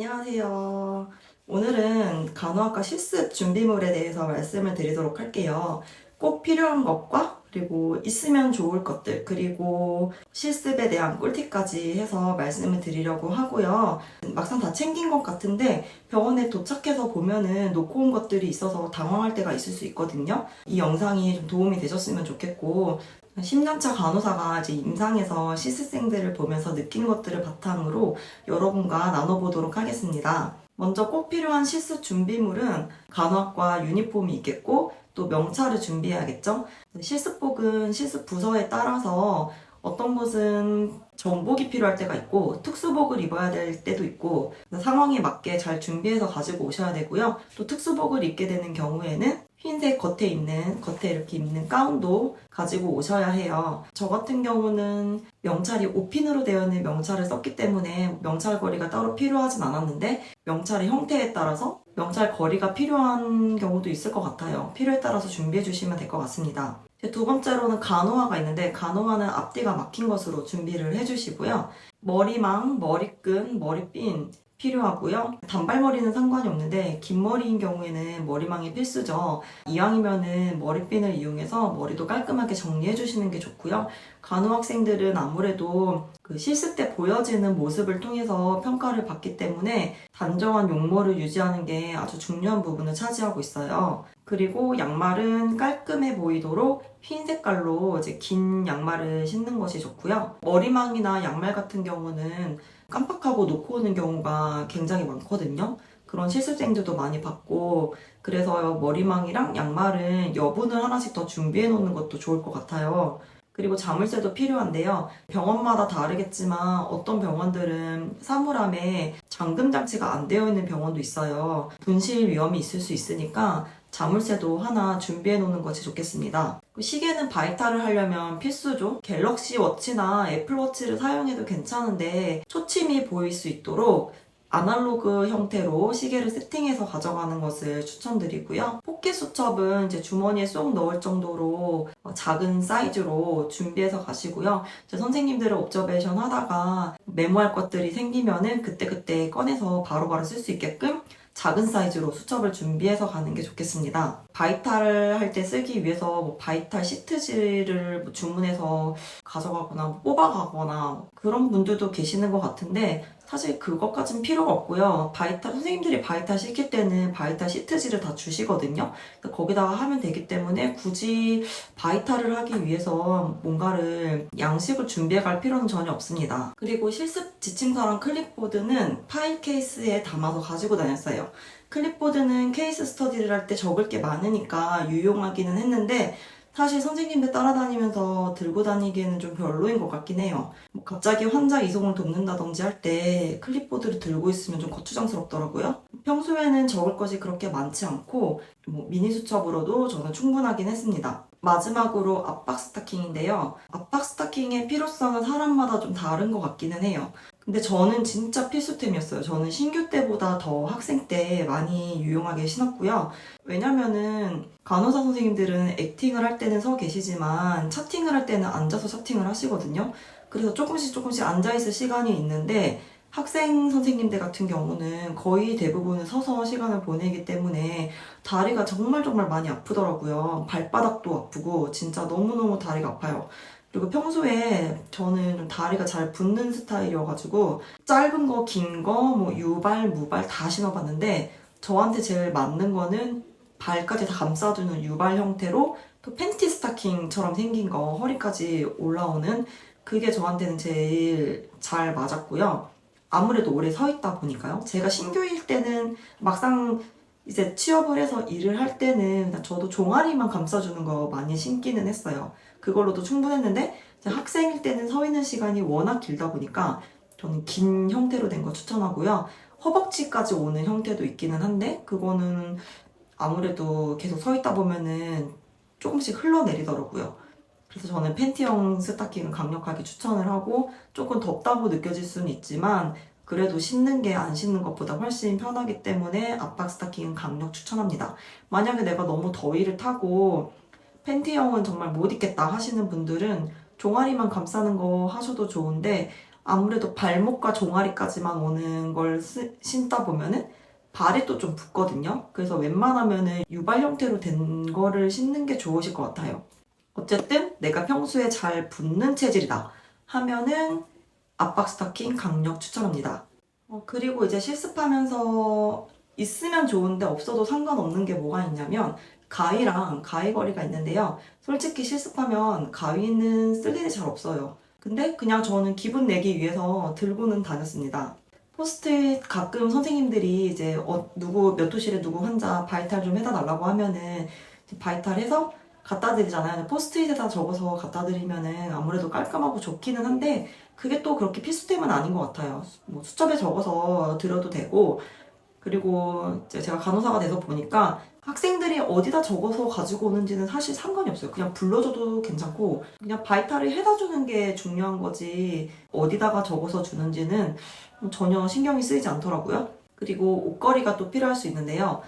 안녕하세요. 오늘은 간호학과 실습 준비물에 대해서 말씀을 드리도록 할게요. 꼭 필요한 것과 그리고 있으면 좋을 것들, 그리고 실습에 대한 꿀팁까지 해서 말씀을 드리려고 하고요. 막상 다 챙긴 것 같은데 병원에 도착해서 보면은 놓고 온 것들이 있어서 당황할 때가 있을 수 있거든요. 이 영상이 좀 도움이 되셨으면 좋겠고, 10년차 간호사가 이제 임상에서 실습생들을 보면서 느낀 것들을 바탕으로 여러분과 나눠보도록 하겠습니다. 먼저 꼭 필요한 실습 준비물은 간호학과 유니폼이 있겠고 또 명찰을 준비해야겠죠. 실습복은 실습 부서에 따라서 어떤 곳은 정복이 필요할 때가 있고 특수복을 입어야 될 때도 있고 상황에 맞게 잘 준비해서 가지고 오셔야 되고요. 또 특수복을 입게 되는 경우에는 흰색 겉에 이렇게 입는 가운도 가지고 오셔야 해요. 저 같은 경우는 명찰이 5핀으로 되어 있는 명찰을 썼기 때문에 명찰 거리가 따로 필요하진 않았는데 명찰의 형태에 따라서 명찰 거리가 필요한 경우도 있을 것 같아요. 필요에 따라서 준비해 주시면 될 것 같습니다. 두 번째로는 간호화가 있는데 간호화는 앞뒤가 막힌 것으로 준비를 해주시고요. 머리망, 머리끈, 머리핀 필요하고요. 단발머리는 상관이 없는데 긴 머리인 경우에는 머리망이 필수죠. 이왕이면은 머리핀을 이용해서 머리도 깔끔하게 정리해 주시는 게 좋고요. 간호학생들은 아무래도 그 실습 때 보여지는 모습을 통해서 평가를 받기 때문에 단정한 용모를 유지하는 게 아주 중요한 부분을 차지하고 있어요. 그리고 양말은 깔끔해 보이도록 흰 색깔로 이제 긴 양말을 신는 것이 좋고요. 머리망이나 양말 같은 경우는 깜빡하고 놓고 오는 경우가 굉장히 많거든요. 그런 실습생들도 많이 봤고, 그래서 머리망이랑 양말은 여분을 하나씩 더 준비해 놓는 것도 좋을 것 같아요. 그리고 자물쇠도 필요한데요. 병원마다 다르겠지만 어떤 병원들은 사물함에 잠금 장치가 안 되어 있는 병원도 있어요. 분실 위험이 있을 수 있으니까 자물쇠도 하나 준비해 놓는 것이 좋겠습니다. 시계는 바이탈을 하려면 필수죠. 갤럭시 워치나 애플워치를 사용해도 괜찮은데 초침이 보일 수 있도록 아날로그 형태로 시계를 세팅해서 가져가는 것을 추천드리고요. 포켓 수첩은 이제 주머니에 쏙 넣을 정도로 작은 사이즈로 준비해서 가시고요. 선생님들을 옵저베이션 하다가 메모할 것들이 생기면은 그때그때 꺼내서 바로바로 쓸 수 있게끔 작은 사이즈로 수첩을 준비해서 가는 게 좋겠습니다. 바이탈을 할 때 쓰기 위해서 바이탈 시트지를 주문해서 가져가거나 뽑아가거나 그런 분들도 계시는 것 같은데 사실 그것까진 필요가 없고요. 선생님들이 바이탈 시킬 때는 바이탈 시트지를 다 주시거든요. 거기다가 하면 되기 때문에 굳이 바이탈을 하기 위해서 뭔가를 양식을 준비해 갈 필요는 전혀 없습니다. 그리고 실습 지침서랑 클립보드는 파일 케이스에 담아서 가지고 다녔어요. 클립보드는 케이스 스터디를 할 때 적을 게 많으니까 유용하기는 했는데 사실 선생님들 따라다니면서 들고 다니기에는 좀 별로인 것 같긴 해요. 갑자기 환자 이송을 돕는다든지 할 때 클립보드를 들고 있으면 좀 거추장스럽더라고요. 평소에는 적을 것이 그렇게 많지 않고 미니 수첩으로도 저는 충분하긴 했습니다. 마지막으로 압박 스타킹인데요. 압박 스타킹의 필요성은 사람마다 좀 다른 것 같기는 해요. 근데 저는 진짜 필수템이었어요. 저는 신규 때보다 더 학생 때 많이 유용하게 신었고요. 왜냐면은 간호사 선생님들은 액팅을 할 때는 서 계시지만 차팅을 할 때는 앉아서 차팅을 하시거든요. 그래서 조금씩 앉아있을 시간이 있는데 학생 선생님들 같은 경우는 거의 대부분은 서서 시간을 보내기 때문에 다리가 정말 많이 아프더라고요. 발바닥도 아프고 진짜 너무너무 다리가 아파요. 그리고 평소에 저는 좀 다리가 잘 붓는 스타일이어가지고 짧은 거, 긴 거, 유발, 무발 다 신어봤는데 저한테 제일 맞는 거는 발까지 다 감싸주는 유발 형태로 또 팬티 스타킹처럼 생긴 거 허리까지 올라오는 그게 저한테는 제일 잘 맞았고요. 아무래도 오래 서 있다 보니까요. 제가 신규일 때는 막상 이제 취업을 해서 일을 할 때는 저도 종아리만 감싸주는 거 많이 신기는 했어요. 그걸로도 충분했는데 학생일 때는 서 있는 시간이 워낙 길다 보니까 저는 긴 형태로 된 거 추천하고요. 허벅지까지 오는 형태도 있기는 한데 그거는 아무래도 계속 서 있다 보면은 조금씩 흘러내리더라고요. 그래서 저는 팬티형 스타킹은 강력하게 추천을 하고 조금 덥다고 느껴질 수는 있지만 그래도 신는 게 안 신는 것보다 훨씬 편하기 때문에 압박 스타킹은 강력 추천합니다. 만약에 내가 너무 더위를 타고 팬티형은 정말 못 입겠다 하시는 분들은 종아리만 감싸는 거 하셔도 좋은데 아무래도 발목과 종아리까지만 오는 걸 신다 보면은 발이 또 좀 붓거든요. 그래서 웬만하면은 유발 형태로 된 거를 신는 게 좋으실 것 같아요. 어쨌든 내가 평소에 잘 붙는 체질이다 하면은 압박 스타킹 강력 추천합니다. 그리고 이제 실습하면서 있으면 좋은데 없어도 상관없는 게 뭐가 있냐면 가위랑 가위걸이가 있는데요. 솔직히 실습하면 가위는 쓸 일이 잘 없어요. 근데 그냥 저는 기분 내기 위해서 들고는 다녔습니다. 포스트잇 가끔 선생님들이 이제 누구 몇 호실에 누구 환자 바이탈 좀 해다 달라고 하면은 바이탈해서 갖다 드리잖아요. 포스트잇에다 적어서 갖다 드리면은 아무래도 깔끔하고 좋기는 한데 그게 또 그렇게 필수템은 아닌 것 같아요. 뭐 수첩에 적어서 드려도 되고, 그리고 이제 제가 간호사가 돼서 보니까 학생들이 어디다 적어서 가지고 오는지는 사실 상관이 없어요. 그냥 불러줘도 괜찮고 그냥 바이탈을 해다 주는 게 중요한 거지 어디다가 적어서 주는지는 전혀 신경이 쓰이지 않더라고요. 그리고 옷걸이가 또 필요할 수 있는데요.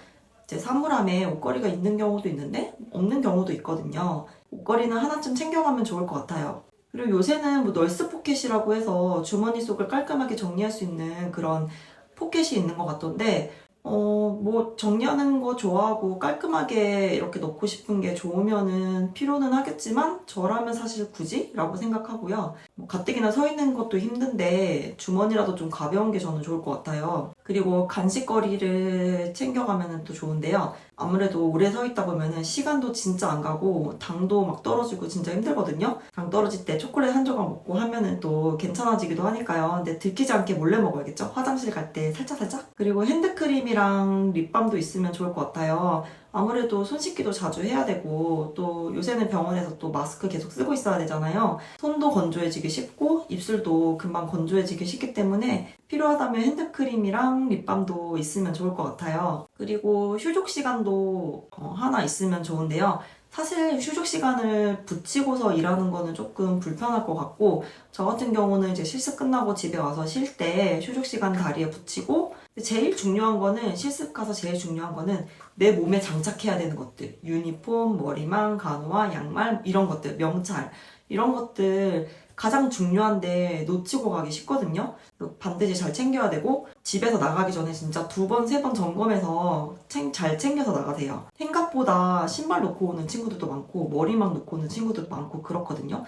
이제 사물함에 옷걸이가 있는 경우도 있는데 없는 경우도 있거든요. 옷걸이는 하나쯤 챙겨가면 좋을 것 같아요. 그리고 요새는 뭐 널스 포켓이라고 해서 주머니 속을 깔끔하게 정리할 수 있는 그런 포켓이 있는 것 같던데, 뭐 정리하는 거 좋아하고 깔끔하게 이렇게 넣고 싶은 게 좋으면은 필요는 하겠지만 저라면 사실 굳이? 라고 생각하고요. 뭐 가뜩이나 서 있는 것도 힘든데 주머니라도 좀 가벼운 게 저는 좋을 것 같아요. 그리고 간식거리를 챙겨가면 또 좋은데요. 아무래도 오래 서 있다 보면은 시간도 진짜 안 가고 당도 막 떨어지고 진짜 힘들거든요. 당 떨어질 때 초콜릿 한 조각 먹고 하면은 또 괜찮아지기도 하니까요. 근데 들키지 않게 몰래 먹어야겠죠? 화장실 갈 때 살짝살짝? 그리고 핸드크림이랑 립밤도 있으면 좋을 것 같아요. 아무래도 손 씻기도 자주 해야 되고 또 요새는 병원에서 또 마스크 계속 쓰고 있어야 되잖아요. 손도 건조해지기 쉽고 입술도 금방 건조해지기 쉽기 때문에 필요하다면 핸드크림이랑 립밤도 있으면 좋을 것 같아요. 그리고 휴족 시간도 하나 있으면 좋은데요. 사실 휴족 시간을 붙이고서 일하는 거는 조금 불편할 것 같고, 저 같은 경우는 이제 실습 끝나고 집에 와서 쉴 때 휴족 시간 다리에 붙이고, 제일 중요한 거는 실습 가서 제일 중요한 거는 내 몸에 장착해야 되는 것들, 유니폼, 머리망, 간호화, 양말 이런 것들, 명찰 이런 것들 가장 중요한데 놓치고 가기 쉽거든요. 반드시 잘 챙겨야 되고 집에서 나가기 전에 진짜 2번, 3번 점검해서 잘 챙겨서 나가세요. 생각보다 신발 놓고 오는 친구들도 많고 머리망 놓고 오는 친구들도 많고 그렇거든요.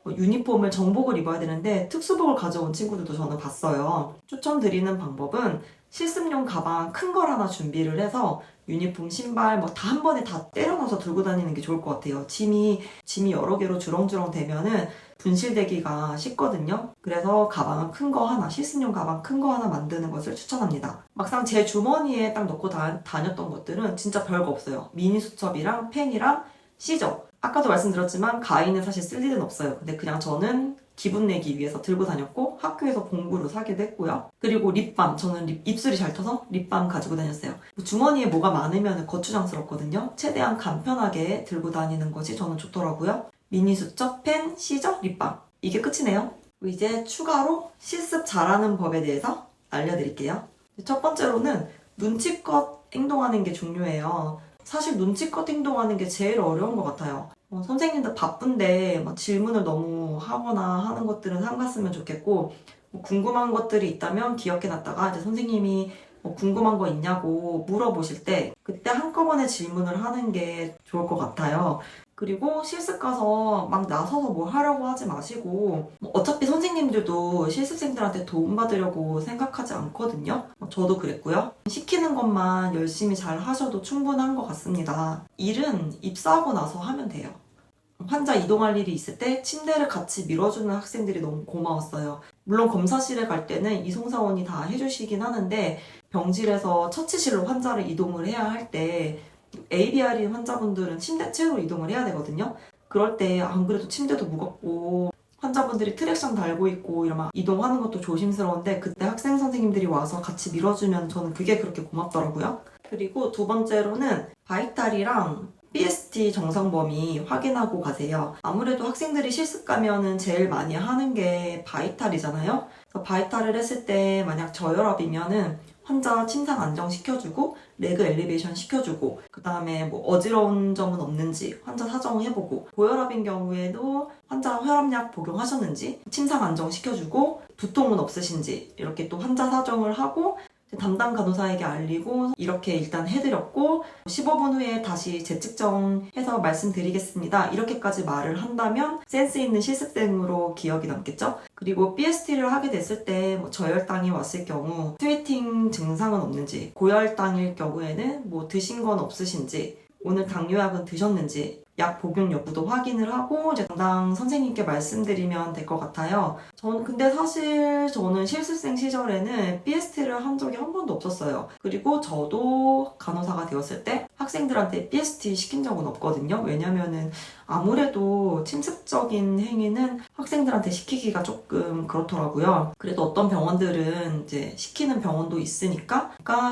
유니폼을 정복을 입어야 되는데 특수복을 가져온 친구들도 저는 봤어요. 추천드리는 방법은 실습용 가방 큰 걸 하나 준비를 해서 유니폼, 신발 뭐 다 한 번에 다 때려 넣어서 들고 다니는 게 좋을 것 같아요. 짐이 여러 개로 주렁주렁 되면은 분실되기가 쉽거든요. 그래서 가방은 큰 거 하나, 실습용 가방 큰 거 하나 만드는 것을 추천합니다. 막상 제 주머니에 딱 넣고 다녔던 것들은 진짜 별거 없어요. 미니 수첩이랑 펜이랑 시저. 아까도 말씀드렸지만 가위는 사실 쓸 일은 없어요. 근데 그냥 저는 기분 내기 위해서 들고 다녔고 학교에서 공구로 사기도 했고요. 그리고 립밤, 저는 입술이 잘 터서 립밤 가지고 다녔어요. 주머니에 뭐가 많으면 거추장스럽거든요. 최대한 간편하게 들고 다니는 것이 저는 좋더라고요. 미니 수첩, 펜, 시저, 립밤. 이게 끝이네요. 이제 추가로 실습 잘하는 법에 대해서 알려드릴게요. 첫 번째로는 눈치껏 행동하는 게 중요해요. 사실 눈치껏 행동하는 게 제일 어려운 것 같아요. 선생님들 바쁜데 막 질문을 너무 하거나 하는 것들은 삼갔으면 좋겠고, 궁금한 것들이 있다면 기억해놨다가 이제 선생님이 궁금한 거 있냐고 물어보실 때 그때 한꺼번에 질문을 하는 게 좋을 것 같아요. 그리고 실습 가서 막 나서서 뭐 하려고 하지 마시고, 어차피 선생님들도 실습생들한테 도움받으려고 생각하지 않거든요. 저도 그랬고요. 시키는 것만 열심히 잘 하셔도 충분한 것 같습니다. 일은 입사하고 나서 하면 돼요. 환자 이동할 일이 있을 때 침대를 같이 밀어주는 학생들이 너무 고마웠어요. 물론 검사실에 갈 때는 이송사원이 다 해주시긴 하는데 병실에서 처치실로 환자를 이동을 해야 할 때 ABR인 환자분들은 침대 채로 이동을 해야 되거든요. 그럴 때 안 그래도 침대도 무겁고 환자분들이 트랙션 달고 있고 이러면 이동하는 것도 조심스러운데 그때 학생 선생님들이 와서 같이 밀어주면 저는 그게 그렇게 고맙더라고요. 그리고 두 번째로는 바이탈이랑 BST 정상 범위 확인하고 가세요. 아무래도 학생들이 실습 가면은 제일 많이 하는 게 바이탈이잖아요. 그래서 바이탈을 했을 때 만약 저혈압이면은 환자 침상 안정시켜주고 레그 엘리베이션 시켜주고 그 다음에 뭐 어지러운 점은 없는지 환자 사정해보고 고혈압인 경우에도 환자 혈압약 복용하셨는지 침상 안정시켜주고 두통은 없으신지 이렇게 또 환자 사정을 하고 담당 간호사에게 알리고 이렇게 일단 해드렸고 15분 후에 다시 재측정해서 말씀드리겠습니다. 이렇게까지 말을 한다면 센스 있는 실습생으로 기억이 남겠죠? 그리고 BST를 하게 됐을 때 뭐 저혈당이 왔을 경우 스웨팅 증상은 없는지 고혈당일 경우에는 뭐 드신 건 없으신지 오늘 당뇨약은 드셨는지 약 복용 여부도 확인을 하고 이제 담당 선생님께 말씀드리면 될 것 같아요. 근데 사실 저는 실습생 시절에는 BST를 한 적이 한 번도 없었어요. 그리고 저도 간호사가 되었을 때 학생들한테 BST 시킨 적은 없거든요. 왜냐면은 아무래도 침습적인 행위는 학생들한테 시키기가 조금 그렇더라고요. 그래도 어떤 병원들은 이제 시키는 병원도 있으니까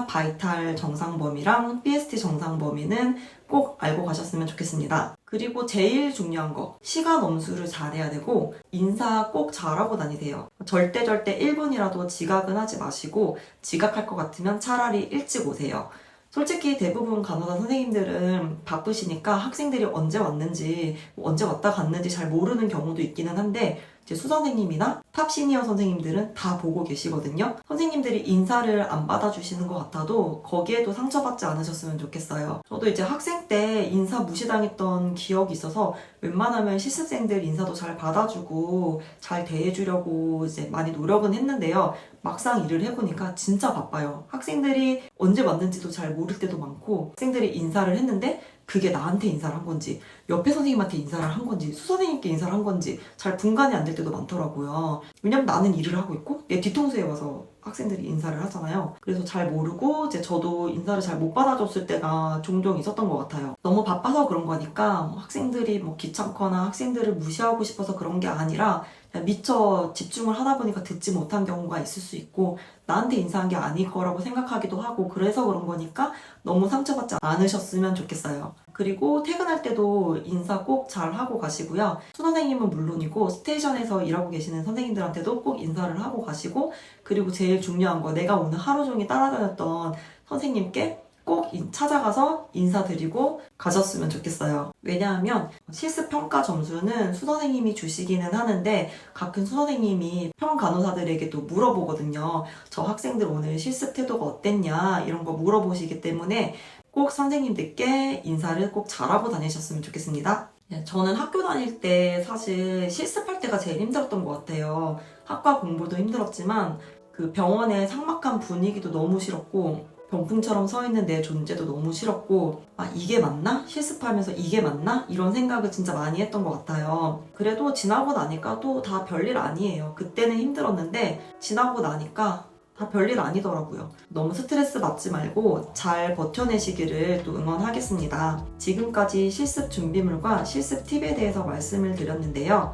바이탈 정상 범위랑 BST 정상 범위는 꼭 알고 가셨으면 좋겠습니다. 그리고 제일 중요한 거, 시간 엄수를 잘해야 되고 인사 꼭 잘하고 다니세요. 절대 1분이라도 지각은 하지 마시고 지각할 것 같으면 차라리 일찍 오세요. 솔직히 대부분 간호사 선생님들은 바쁘시니까 학생들이 언제 왔는지 언제 왔다 갔는지 잘 모르는 경우도 있기는 한데 이제 수선생님이나 탑 시니어 선생님들은 다 보고 계시거든요. 선생님들이 인사를 안 받아주시는 것 같아도 거기에도 상처받지 않으셨으면 좋겠어요. 저도 이제 학생 때 인사 무시당했던 기억이 있어서 웬만하면 실습생들 인사도 잘 받아주고 잘 대해주려고 이제 많이 노력은 했는데요. 막상 일을 해보니까 진짜 바빠요. 학생들이 언제 왔는지도 잘 모를 때도 많고 학생들이 인사를 했는데 그게 나한테 인사를 한 건지 옆에 선생님한테 인사를 한 건지 수선생님께 인사를 한 건지 잘 분간이 안 될 때도 많더라고요. 왜냐면 나는 일을 하고 있고 내 뒤통수에 와서 학생들이 인사를 하잖아요. 그래서 잘 모르고 이제 저도 인사를 잘 못 받아줬을 때가 종종 있었던 것 같아요. 너무 바빠서 그런 거니까 학생들이 뭐 귀찮거나 학생들을 무시하고 싶어서 그런 게 아니라 그냥 미처 집중을 하다 보니까 듣지 못한 경우가 있을 수 있고 나한테 인사한 게 아닐 거라고 생각하기도 하고 그래서 그런 거니까 너무 상처받지 않으셨으면 좋겠어요. 그리고 퇴근할 때도 인사 꼭 잘 하고 가시고요. 수선생님은 물론이고 스테이션에서 일하고 계시는 선생님들한테도 꼭 인사를 하고 가시고 그리고 제일 중요한 거 내가 오늘 하루 종일 따라다녔던 선생님께 꼭 찾아가서 인사드리고 가셨으면 좋겠어요. 왜냐하면 실습 평가 점수는 수선생님이 주시기는 하는데 가끔 수선생님이 평간호사들에게도 물어보거든요. 저 학생들 오늘 실습 태도가 어땠냐 이런 거 물어보시기 때문에 꼭 선생님들께 인사를 꼭 잘하고 다니셨으면 좋겠습니다. 저는 학교 다닐 때 사실 실습할 때가 제일 힘들었던 것 같아요. 학과 공부도 힘들었지만 그 병원의 삭막한 분위기도 너무 싫었고 병풍처럼 서 있는 내 존재도 너무 싫었고 이게 맞나? 실습하면서 이게 맞나? 이런 생각을 진짜 많이 했던 것 같아요. 그래도 지나고 나니까 또 다 별일 아니에요. 그때는 힘들었는데 지나고 나니까 다 별일 아니더라고요. 너무 스트레스 받지 말고 잘 버텨내시기를 또 응원하겠습니다. 지금까지 실습 준비물과 실습 팁에 대해서 말씀을 드렸는데요.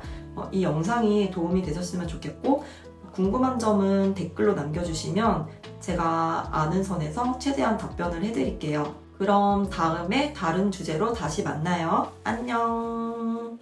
이 영상이 도움이 되셨으면 좋겠고 궁금한 점은 댓글로 남겨주시면 제가 아는 선에서 최대한 답변을 해드릴게요. 그럼 다음에 다른 주제로 다시 만나요. 안녕.